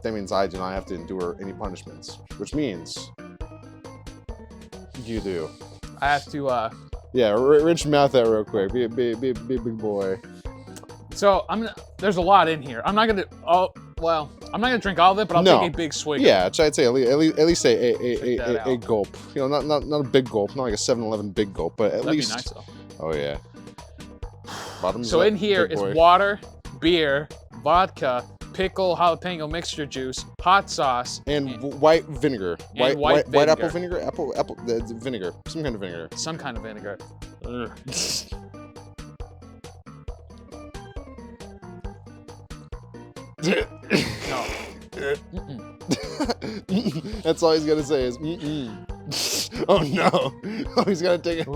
that means I do not have to endure any punishments, which means you do. I have to Yeah, rinse your mouth out real quick. Be a big boy. So there's a lot in here. I'm not gonna drink all of it, but I'll take a big swig. Yeah, I'd say at least a gulp. You know, not a big gulp, not like a 7-Eleven big gulp, but at least. That'd be nice though. Oh yeah. Bottoms so up, in here big is boy. water, beer, vodka, pickle jalapeno mixture juice, hot sauce, and white vinegar. White apple vinegar. Apple vinegar. Some kind of vinegar. Some kind of vinegar. No. That's all he's gonna say is mm-mm. Oh no. Oh, he's gonna take it.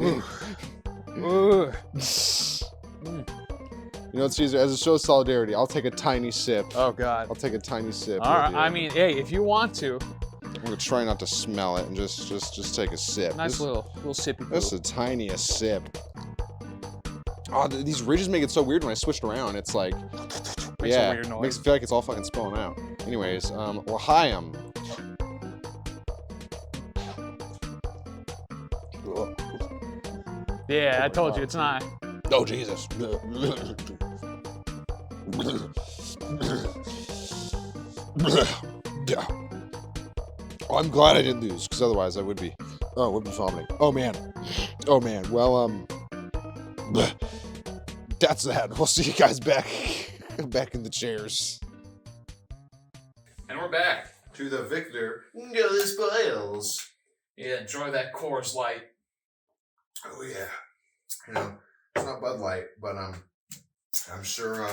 You know, Caesar, as a show of solidarity, I'll take a tiny sip. Oh God. I'll take a tiny sip. All right. I mean, hey, if you want to. I'm gonna try not to smell it and just take a sip. Nice little sippy. That's the tiniest sip. Oh, these ridges make it so weird when I switched around. It's like, makes a weird noise. Makes it feel like it's all fucking spilling out. Anyways, l'chaim. Yeah, I told you it's not. Oh Jesus. Oh, I'm glad I didn't lose, because otherwise I would be vomiting. Oh man. Well, that's that. We'll see you guys back in the chairs. And we're back. To the victor go the spoils. Yeah, enjoy that Coors Light. Oh yeah. You know, it's not Bud Light, but I'm sure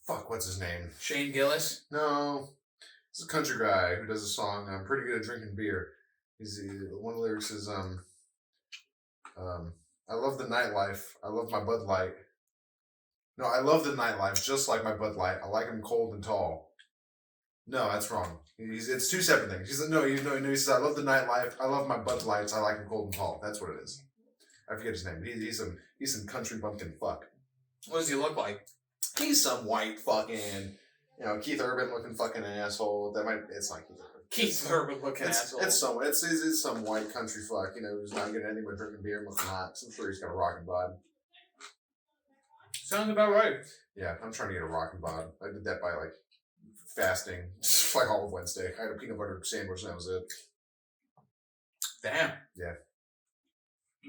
fuck, what's his name? Shane Gillis? No. It's a country guy who does a song. I'm pretty good at drinking beer. One of the lyrics is I love the nightlife. I love my Bud Light. No, I love the nightlife just like my Bud Light. I like him cold and tall. No, that's wrong. It's two separate things. He says I love the nightlife. I love my Bud Lights. I like him cold and tall. That's what it is. I forget his name. He's some country bumpkin fuck. What does he look like? He's some white fucking, Keith Urban looking fucking asshole. It's not Keith Urban. Keith Urban looking asshole. It's some white country fuck, who's not getting anyone drinking beer and looking hot. So I'm sure he's got a rockin' bod. Sounds about right. Yeah, I'm trying to get a rockin' bod. I did that by fasting, like all of Wednesday. I had a peanut butter sandwich and that was it. Damn. Yeah.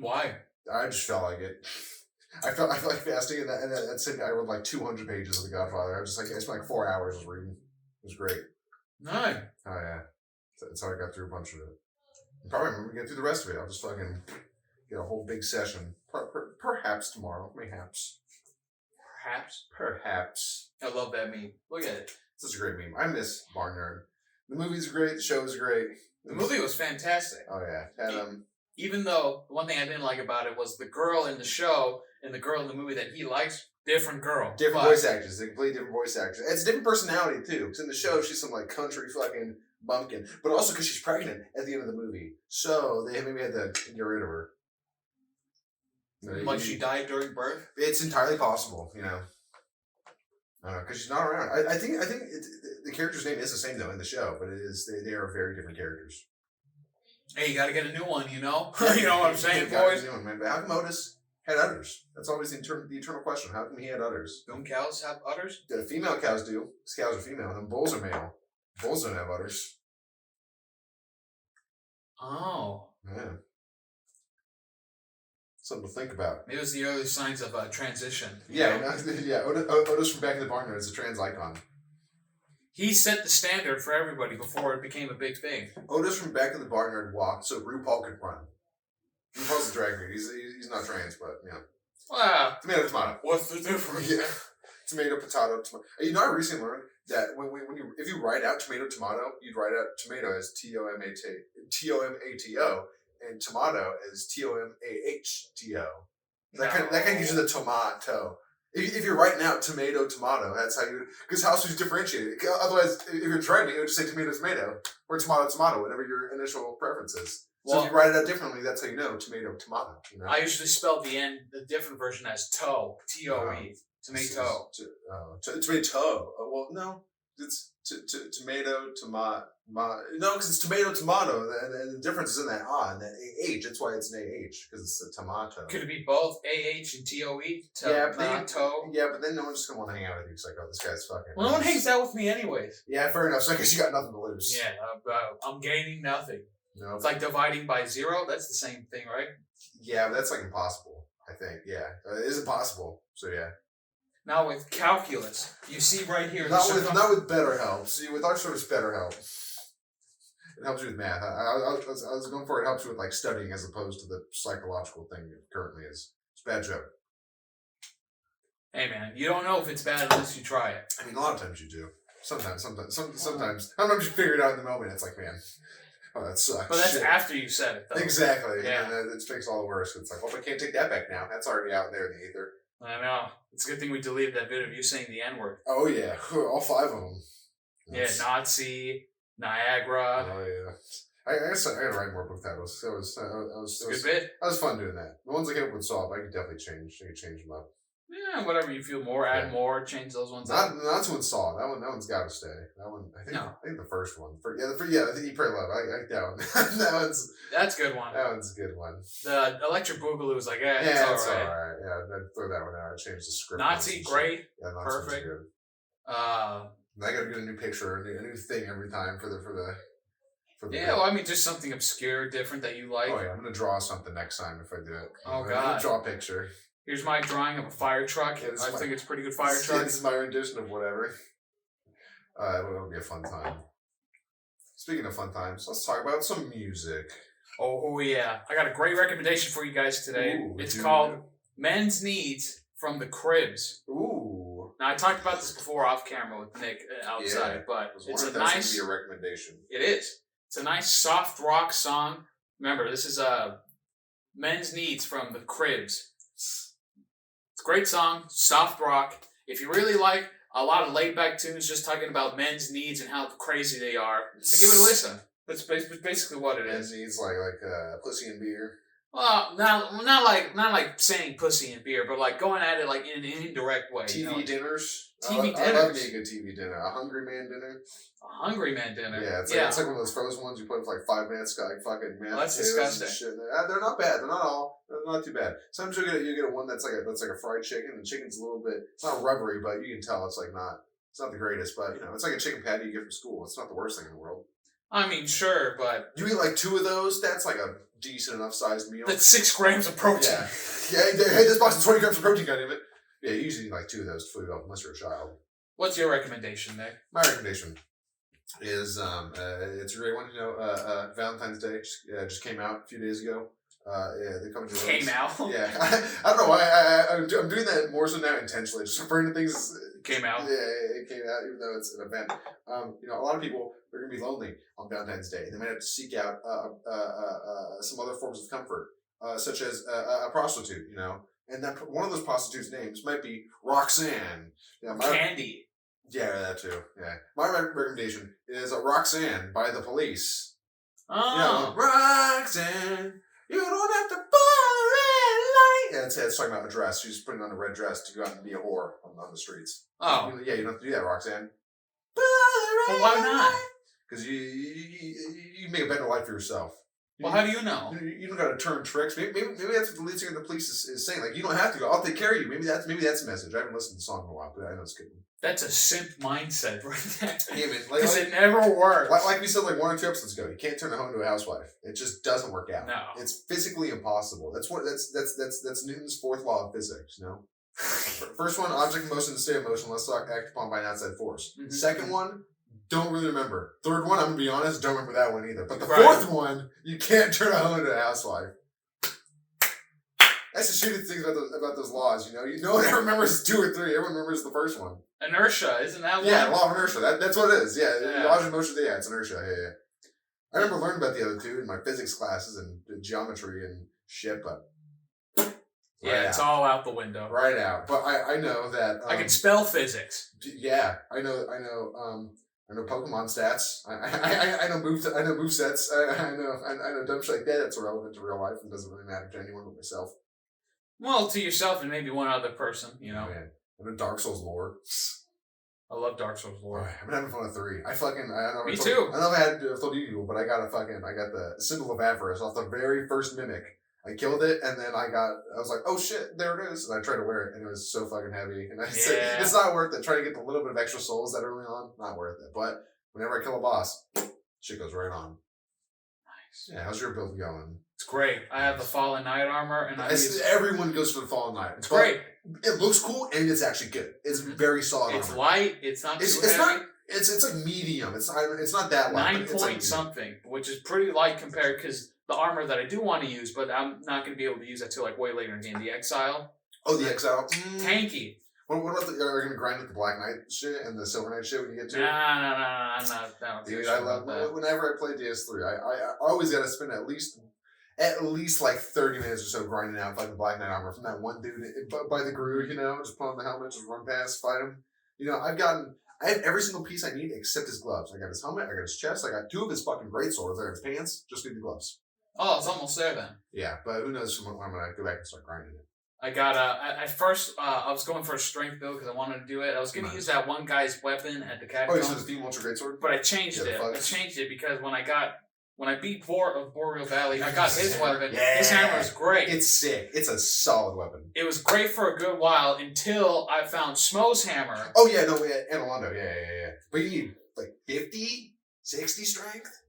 Why? I just felt like it. I felt like fasting, and that's it. I read 200 pages of The Godfather. I spent 4 hours reading. It was great. Nice. Oh yeah, that's how I got through a bunch of it. I'm probably remember to get through the rest of it. I'll just fucking get a whole big session. Perhaps tomorrow. Mayhaps. Perhaps. I love that meme. Look at it. It's such a great meme. I miss Barnyard. The movie's great. The show's great. The movie was fantastic. Oh yeah. Even though the one thing I didn't like about it was the girl in the show and the girl in the movie that he likes, different girl. Different voice actors. They completely different voice actors. It's a different personality too. Because in the show she's some country fucking bumpkin, but also because she's pregnant at the end of the movie, so they maybe had to get rid of her. Like she died during birth. It's entirely possible, I don't know, because she's not around. I think the character's name is the same though in the show, but it is they are very different characters. Hey, you got to get a new one, you know what I'm saying, boys? But how come Otis had udders? That's always the eternal question. How come he had udders? Don't cows have udders? The female cows do. These cows are female, and bulls are male. Bulls don't have udders. Oh. Yeah. Something to think about. Maybe it was the early signs of transition. Yeah. Otis from Back in the Barnyard is a trans icon. He set the standard for everybody before it became a big thing. Otis from Back in the Barnyard walked so RuPaul could run. RuPaul's a drag queen. He's not trans, but yeah. Wow. Tomato. What's the difference? Yeah. Tomato, potato, tomato. I recently learned that if you write out tomato, you'd write out tomato as Tomato, and tomato as Tomahto. That kind of gives you the tomato. If you're writing out tomato, that's how you... Because how else would you differentiate it? Otherwise, if you're trying it would just say tomato, or tomato, whatever your initial preference is. So if you write it out differently, that's how you know tomato. I usually spell the different version as toe, T-O-E, tomato. Tomato. Well, no. It's tomato, tomato. No, because it's tomato, and the difference is in that and that H. That's why it's an AH, because it's a tomato. Could it be both AH and TOE? Yeah, but then no one's just gonna want to hang out with you. It's like, oh, this guy's fucking. Well, no one hangs out with me anyways. Yeah, fair enough. So I guess you got nothing to lose. Yeah, I'm gaining nothing. No. It's like dividing by 0. That's the same thing, right? Yeah, but that's like impossible. I think. Yeah, it is impossible. So yeah. Now with calculus, you see right here. Not with BetterHelp. See, with our service, BetterHelp. It helps you with math. I was going for it helps you with like studying as opposed to the psychological thing it currently is. It's a bad joke. Hey man, you don't know if it's bad unless you try it. I mean, a lot of times you do. Sometimes you figure it out in the moment. It's like, man, oh, that sucks. But that's after you said it, though. Exactly. Yeah. And it makes all the worse. It's like, well, I can't take that back now. That's already out there in the ether. I know. It's a good thing we deleted that bit of you saying the N-word. Oh, yeah. All 5 of them. Yeah, Nazi, Niagara. Oh, yeah. I guess I gotta write more book titles. It was a good bit. That was fun doing that. The ones I came up with Saw, I could definitely change. I could change them up. Yeah, whatever you feel more, add more, change those ones up. Not one Saw. That one's got to stay. That one, I think the first one. I think You Pray Love. I like that one. That's a good one. That one's a good one. The Electric Boogaloo was like, it's all right. Yeah, I'd throw that one out. I'd change the script. Nazi, great. Yeah, Nazi perfect. Good. I gotta get a new picture, a new thing every time for the. Yeah, well, I mean, just something obscure, different that you like. Oh yeah, I'm gonna draw something next time if I do it. Oh I'm God! gonna draw a picture. Here's my drawing of a fire truck. Yeah, I think it's a pretty good fire truck. This is my rendition of whatever. It'll be a fun time. Speaking of fun times, let's talk about some music. Oh yeah, I got a great recommendation for you guys today. It's called "Men's Needs" from the Cribs. Ooh. Now I talked about this before off camera with Nick outside, but it's a nice. Be a recommendation. It is. It's a nice soft rock song. Remember, this is "Men's Needs" from the Cribs. It's a great song, soft rock. If you really like a lot of laid-back tunes just talking about men's needs and how crazy they are, so give it a listen. That's basically what it is. Men's needs like pussy and beer. Well, not like saying pussy and beer, but like going at it like in an indirect way. TV dinners. TV dinners. I love me a good TV dinner. A hungry man dinner. A hungry man dinner. Yeah, it's like one of those frozen ones you put in for like 5 minutes, got like fucking mashed that's disgusting. Shit. They're not bad. They're not all. They're not too bad. Sometimes you get a one that's like a fried chicken, and the chicken's a little bit. It's not rubbery, but you can tell it's like not. It's not the greatest, but it's like a chicken patty you get from school. It's not the worst thing in the world. I mean, sure, but you eat like 2 of those. That's like a decent enough sized meal. That's 6 grams of protein. Yeah. Hey, this box is 20 grams of protein, goddammit. Yeah, you usually need like 2 of those to food up unless you're a child. What's your recommendation, Nick? My recommendation is it's a great one. Valentine's Day just came out a few days ago. They come to came out. Yeah, I don't know why I'm doing that more so now intentionally. Just referring to things. Came out. Yeah, it came out, even though it's an event. A lot of people are going to be lonely on Valentine's Day, and they might have to seek out some other forms of comfort, such as a prostitute. And that one of those prostitutes' names might be Roxanne. Candy. Yeah, that too. Yeah, my recommendation is Roxanne by The Police. Oh, Roxanne, you don't have to follow the red light. Yeah, it's talking about a dress. She's putting on a red dress to go out and be a whore on the streets. Oh, yeah, you don't have to do that, Roxanne. Well, why not? Because you make a better life for yourself. Well, how do you know? You don't got to turn tricks. Maybe that's what the lead singer of The Police is saying. Like, you don't have to go. I'll take care of you. Maybe that's a message. I haven't listened to the song in a while, but I know it's good. That's a simp mindset right there. Yeah, man. Because it never works. Like we said, like 1 or 2 episodes ago, you can't turn a hoe into a housewife. It just doesn't work out. No, it's physically impossible. That's Newton's 4th law of physics. First one, object in motion to stay in motion unless act upon by an outside force. Mm-hmm. Second one, don't really remember. Third one, I'm gonna be honest, don't remember that one either. But the 4th one, you can't turn a hoe into a housewife. That's the shitty things about those laws. No one ever remembers 2 or 3. Everyone remembers the first one. Inertia, isn't that one? Yeah, law of inertia. That's what it is. Yeah. Laws of motion. Yeah, it's inertia. Yeah. I remember learning about the other 2 in my physics classes and geometry and shit, but it's all out the window. Right out. But I know that I can spell physics. Yeah, I know Pokemon stats. I know move sets. I know dumb shit like that. That's relevant to real life and doesn't really matter to anyone but myself. Well, to yourself and maybe one other person, Man. I know Dark Souls lore. I love Dark Souls lore. Right, I've been having fun with 3. I don't know. Me too. I don't know if I told you, but I got the Symbol of Avarice off the very first Mimic. I killed it, and then I was like, oh shit, there it is. And I tried to wear it, and it was so fucking heavy. And I said, it's not worth it. Trying to get the little bit of extra souls that early on, not worth it. But whenever I kill a boss, shit goes right on. Nice. Yeah, how's your build going? It's great. I have the Fallen Knight armor, and everyone goes for the Fallen Knight. It's great. It looks cool, and it's actually good. It's very solid. It's armor. Light. It's not too heavy. It's like medium. It's not that light. 9 point something, which is pretty light compared because the armor that I do want to use, but I'm not going to be able to use that till like way later in the game. The Exile. Oh, the Exile. Tanky. What about are you going to grind with the Black Knight shit and the Silver Knight shit when you get to it? No, I'm not. Dude, I love that. Whenever I play DS3, I always got to spend at least like 30 minutes or so grinding out fucking Black Knight armor from that one dude by the Groove, just put on the helmet, just run past, fight him. I have every single piece I need except his gloves. I got his helmet, I got his chest, I got 2 of his fucking great swords, I got his pants, just need the gloves. Oh, it's almost there then. Yeah, but who knows when I'm going to go back and start grinding it. I got at first I was going for a strength build because I wanted to do it. I was going to use that one guy's weapon at the catacombs. Oh, you said the Demon Ultra Greatsword? But I changed it. I changed it because when I beat Vort of Boreal Valley, I got his weapon. Yeah. His hammer is great. It's sick. It's a solid weapon. It was great for a good while until I found Smo's hammer. Oh yeah, no, Analondo, yeah. But you need like 50, 60 strength?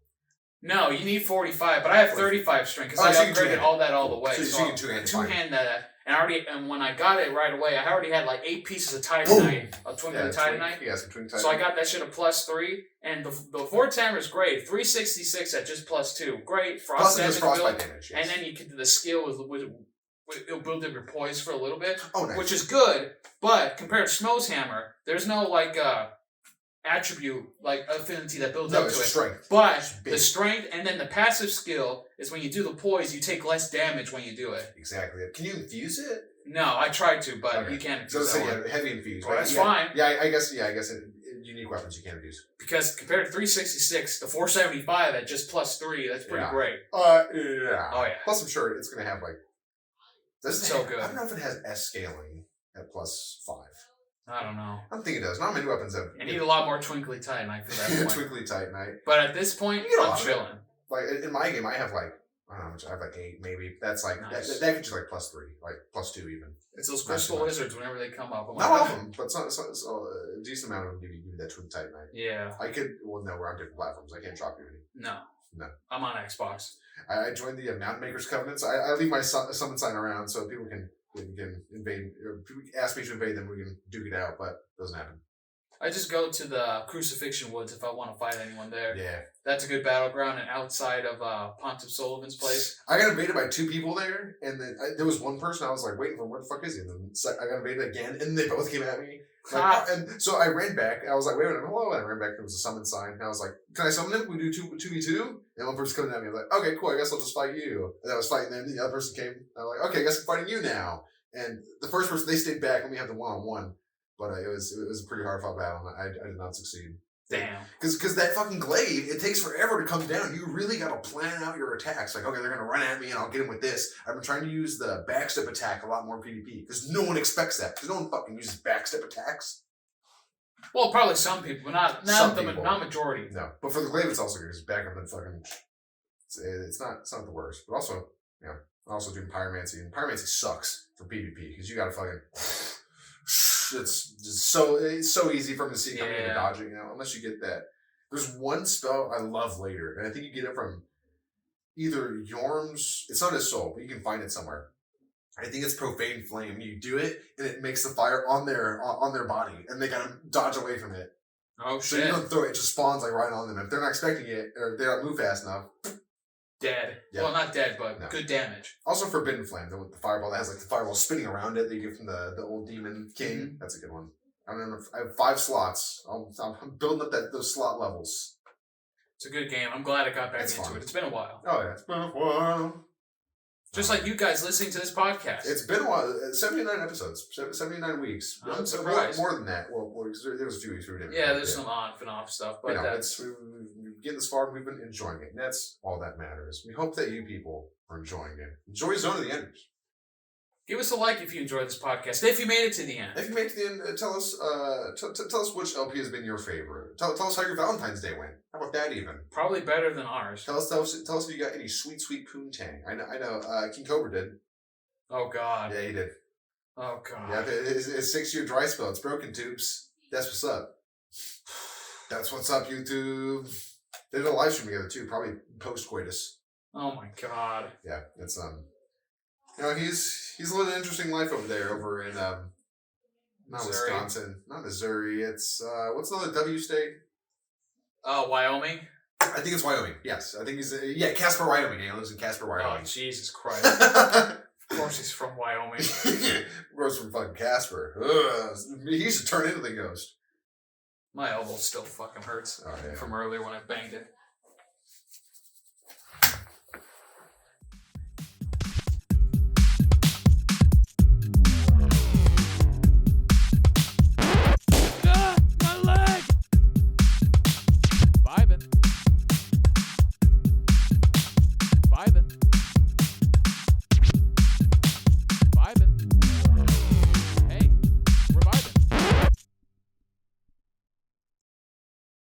No, you need 45, but I have 35 strength because I upgraded all the way. So you can two-hand that. And when I got it right away, I already had like 8 pieces of Titanite, of Twinkling Titanite. Yeah, some Twinkling Titanite. So I got that shit at +3, and the Vortex hammer is great. 366 at just +2, great. Frost damage build, yes. And then you can the skill it'll build up your poise for a little bit, nice. Which is good. But compared to Smo's hammer, there's no like attribute like affinity that builds up to it. Strength. But the strength and then the passive skill is when you do the poise, you take less damage when you do it. Exactly. Can you infuse it? No, I tried to, but you can't infuse that. Heavy infuse. Well, that's fine. Yeah, I guess unique weapons you can't infuse. Because compared to 366, the 475 at just +3, that's pretty great. Yeah. Oh yeah. Plus, I'm sure it's gonna have like. Good. I don't know if it has S scaling at +5. I don't know. I don't think it does. Not many weapons have. I need a lot more Twinkly Titanite for that point. Twinkly Titanite. But at this point, I'm chilling. Like in my game, I have like I don't know, I have like 8 maybe. That's like nice. that gets you like +3, like +2 even. It's those crystal lizards whenever they come up. Not all of them, but a decent amount of them give you that Twinkly Titanite. Yeah. I could. Well, no, we're on different platforms. I can't drop you any. No. I'm on Xbox. I joined the Mountain Makers Covenants. I leave my summon sign around so people can invade. Or people ask me to invade them, we can duke it out, but it doesn't happen. I just go to the Crucifixion Woods if I want to fight anyone there. Yeah. That's a good battleground and outside of Pontiff Sullivan's place. I got invaded by 2 people there, and then there was one person I was like waiting for, where the fuck is he? And then I got invaded again, and they both came at me. And so I ran back. I was like, wait a minute, hello. And I ran back. There was a summon sign. And I was like, can I summon him? We do 2v2? And one person coming at me. I was like, okay, cool. I guess I'll just fight you. And I was fighting them. The other person came. I was like, okay, I guess I'm fighting you now. And the first person, they stayed back. Let me have the one-on-one. But it was a pretty hard fought battle. And I did not succeed. Damn. Because that fucking glaive, it takes forever to come down. You really got to plan out your attacks. Like, okay, they're going to run at me and I'll get them with this. I've been trying to use the backstep attack a lot more PvP. Because no one expects that. Because no one fucking uses backstep attacks. Well, probably some people, but not majority. No. But for the glaive, it's also good. It's back up and fucking... It's not the worst. But also, I'm also doing pyromancy. And pyromancy sucks for PvP. Because you got to fucking... It's so easy for him to see coming in and dodging, unless you get that. There's one spell I love later, and I think you get it from either Yorm's. It's not his soul, but you can find it somewhere. I think it's Profane Flame. You do it, and it makes the fire on their body, and they gotta dodge away from it. Oh so shit! You don't throw it; it just spawns like right on them. If they're not expecting it, or they don't move fast enough. Dead. Yeah. Well, not dead, but good damage. Also, Forbidden Flame, the fireball that has like the fireball spinning around it that you get from the old Demon King. Mm-hmm. That's a good one. I remember I have 5 slots. I'm building up those slot levels. It's a good game. I'm glad I got back into it. It's been a while. Oh yeah, it's been a while. Just like you guys listening to this podcast. It's been a while. 79 episodes. 79 weeks. I'm surprised. More than that. Well, there was a few weeks we didn't. Yeah, there's some on and off stuff, but we're getting this far. We've been enjoying it. And that's all that matters. We hope that you people are enjoying it. Enjoy Zone of the Enders. Give us a like if you enjoyed this podcast. If you made it to the end. If you made it to the end, tell us tell us which LP has been your favorite. Tell us how your Valentine's Day went. How about that even? Probably better than ours. Tell us if you got any sweet poontang. I know. King Cobra did. Oh God. Yeah, he did. Oh God. Yeah, it's 6-year dry spell. It's broken tubes. That's what's up. That's what's up, YouTube. They did a live stream together too, probably post coitus. Oh my God. Yeah, it's he's living an interesting life over there, over in not Missouri. Wisconsin, not Missouri. It's what's the other W state? Wyoming. I think it's Wyoming. Yes, I think he's Casper, Wyoming. He lives in Casper, Wyoming. Oh Jesus Christ! Of course he's from Wyoming. Rose from fucking Casper. Ugh. He should turn into the ghost. My elbow still fucking hurts from earlier when I banged it.